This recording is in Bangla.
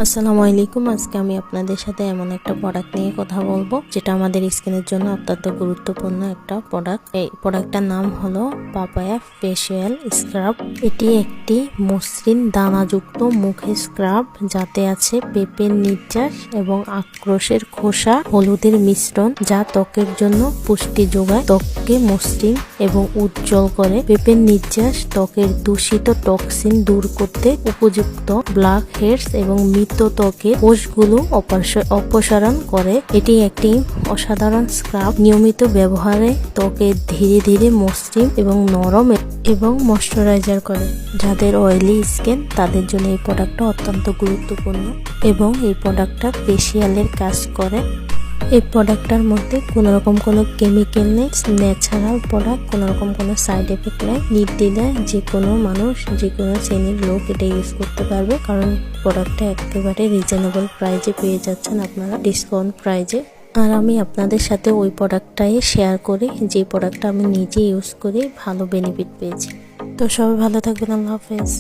আসসালামু আলাইকুম। আজকে আমি আপনাদের সাথে এমন একটা প্রোডাক্ট নিয়ে কথা বলবো যেটা আমাদের স্কিনের জন্য অত্যন্ত গুরুত্বপূর্ণ একটা প্রোডাক্ট। এই প্রোডাক্টটার নাম হলো পাপায়া ফেসিয়াল স্ক্রাব। এটি একটি মসৃণ দানাযুক্ত মুখের স্ক্রাব যাতে আছে পেঁপের নির্যাস এবং আখরোশের খোসা হলুদের মিশ্রণ, যা ত্বকের জন্য পুষ্টি যোগায়, ত্বককে মসৃণ এবং উজ্জ্বল করে। পেঁপের নির্যাস ত্বকের দূষিত টক্সিন দূর করতে উপযুক্ত, ব্ল্যাক হেডস এবং মৃত ত্বকের কোষগুলো অপসারণ করে। এটি একটি অসাধারণ স্ক্রাব। নিয়মিত ব্যবহারে ত্বকে ধীরে ধীরে মসৃণ এবং নরম এবং ময়শ্চারাইজার করে। যাদের অয়েলি স্কিন তাদের জন্য এই প্রোডাক্টটা অত্যন্ত গুরুত্বপূর্ণ এবং এই প্রোডাক্টটা ফেসিয়ালের কাজ করে। এই প্রোডাক্টটার মধ্যে কোনো কেমিক্যাল নেই, ন্যাচারাল প্রোডাক্ট, কোনো সাইড এফেক্ট নেই। নির্দ্বিধায় যে কোনো মানুষ, যে কোনো শ্রেণীর লোক এটা ইউজ করতে পারবে, কারণ প্রোডাক্টটা একেবারে রিজনেবল প্রাইজে পেয়ে যাচ্ছেন আপনারা, ডিসকাউন্ট প্রাইজে। আর আমি আপনাদের সাথে ওই প্রোডাক্টটাই শেয়ার করি যে প্রোডাক্টটা আমি নিজে ইউজ করে ভালো বেনিফিট পেয়েছি। তো সবাই ভালো থাকবেন, আল্লাহ হাফেজ।